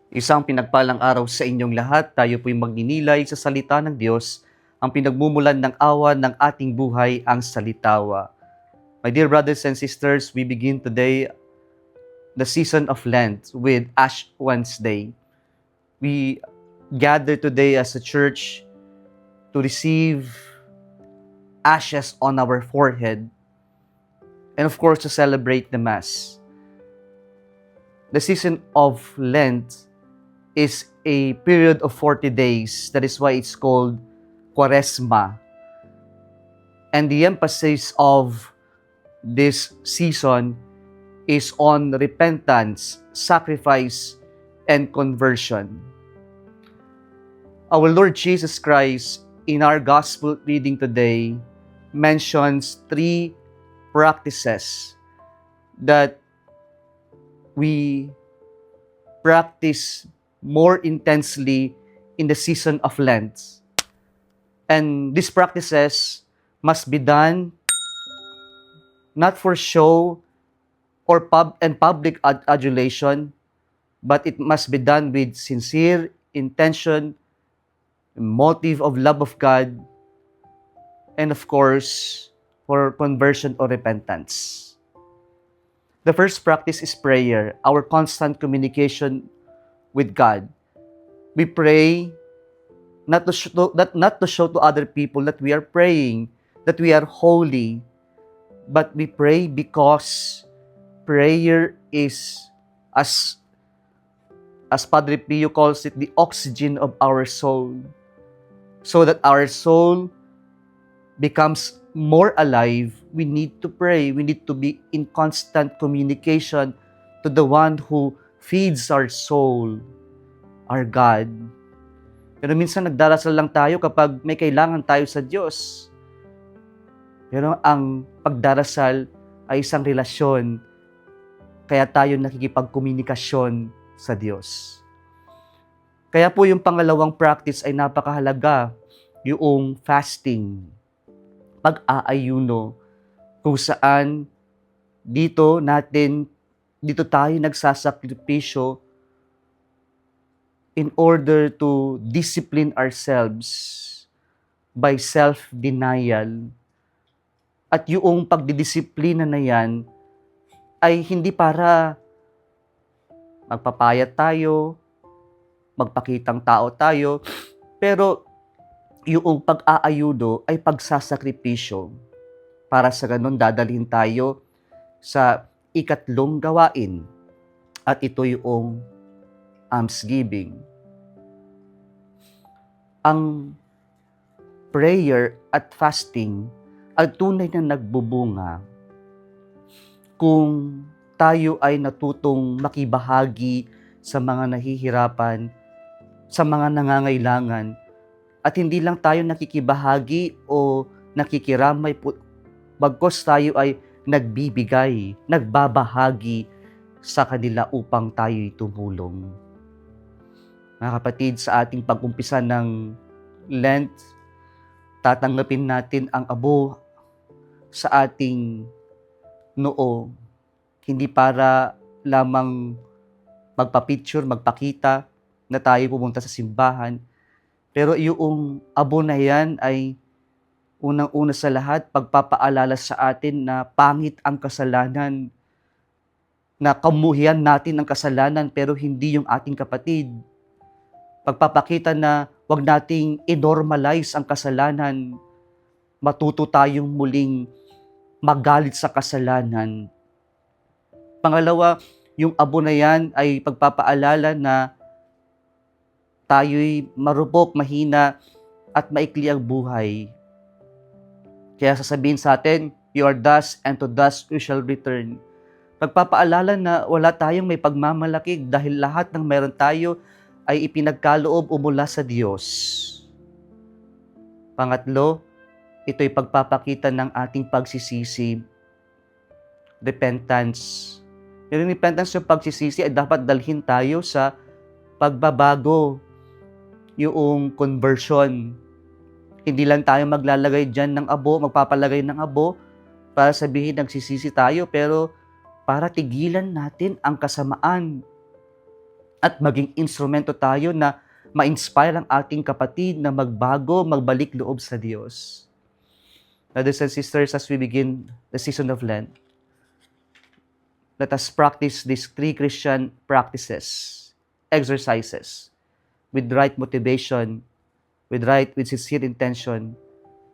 Isang pinagpalang araw sa inyong lahat. Tayo po'y magninilay sa salita ng Diyos, ang pinagmumulan ng awa ng ating buhay, ang salitawa. My dear brothers and sisters, we begin today the season of Lent with Ash Wednesday. We gather today as a church to receive ashes on our forehead and of course to celebrate the Mass. The season of Lent is a period of 40 days. That is why it's called Quaresma. And the emphasis of this season is on repentance, sacrifice, and conversion. Our Lord Jesus Christ, in our gospel reading today, mentions three practices that we practice more intensely in the season of Lent. And these practices must be done not for show or public adulation, but it must be done with sincere intention, motive of love of God, and of course, for conversion or repentance. The first practice is prayer, our constant communication with God. We pray not to show to other people that we are praying, that we are holy, but we pray because prayer is, as Padre Pio calls it, the oxygen of our soul, so that our soul becomes more alive. We need to pray. We need to be in constant communication to the one who feeds our soul, our God. Pero minsan nagdarasal lang tayo kapag may kailangan tayo sa Diyos. Pero ang pagdarasal ay isang relasyon, kaya tayo nakikipagkomunikasyon sa Diyos. Kaya po yung pangalawang practice ay napakahalaga, yung fasting, pag-aayuno, kung saan dito tayo nagsasakripisyo in order to discipline ourselves by self-denial. At yung pagdidisiplina na yan ay hindi para magpapayat tayo, magpakitang tao tayo, pero yung pag-aayuno ay pagsasakripisyo. Para sa ganun, dadalhin tayo sa ikatlong gawain. At ito yung almsgiving. Ang prayer at fasting ay tunay na nagbubunga kung tayo ay natutong makibahagi sa mga nahihirapan, sa mga nangangailangan, at hindi lang tayo nakikibahagi o nakikiramay, bagkus tayo ay nagbibigay, nagbabahagi sa kanila upang tayo'y tumulong. Mga kapatid, sa ating pag-umpisa ng Lent, tatanggapin natin ang abo sa ating noo, hindi para lamang magpa-picture, magpakita na tayo pumunta sa simbahan, pero yung abo na yan ay unang-una sa lahat, pagpapaalala sa atin na pangit ang kasalanan, na kamuhian natin ang kasalanan pero hindi yung ating kapatid. Pagpapakita na wag nating i-normalize ang kasalanan, matuto tayong muling magalit sa kasalanan. Pangalawa, yung abo na yan ay pagpapaalala na tayo'y marupok, mahina, at maikli ang buhay. Kaya sasabihin sa atin, you are dust and to dust you shall return. Pagpapaalala na wala tayong may pagmamalaki dahil lahat ng meron tayo ay ipinagkaloob o mula sa Diyos. Pangatlo, ito'y pagpapakita ng ating pagsisisi, repentance. Yung repentance, yung pagsisisi ay dapat dalhin tayo sa pagbabago, yung conversion. Hindi lang tayo maglalagay dyan ng abo, magpapalagay ng abo para sabihin nagsisisi tayo, pero para tigilan natin ang kasamaan. at maging instrumento tayo na ma-inspire ang ating kapatid na magbago, magbalik loob sa Diyos. Brothers and sisters, as we begin the season of Lent, let us practice these 3 Christian practices, exercises, with right motivation, with sincere intention,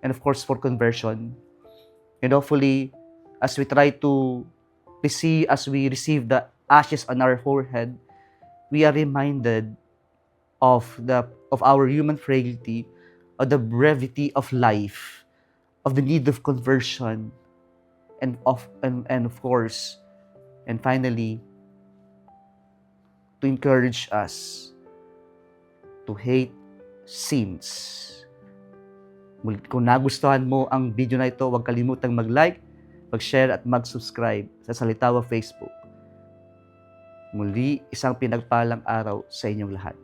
and of course for conversion. And hopefully, as we try to as we receive the ashes on our forehead, we are reminded of our human frailty, of the brevity of life, of the need of conversion, and of course, and finally, to encourage us to hate sins. Kung nagustuhan mo ang video na ito, huwag kalimutang mag-like, mag-share at mag-subscribe sa Salitawa Facebook. Muli, isang pinagpalang araw sa inyong lahat.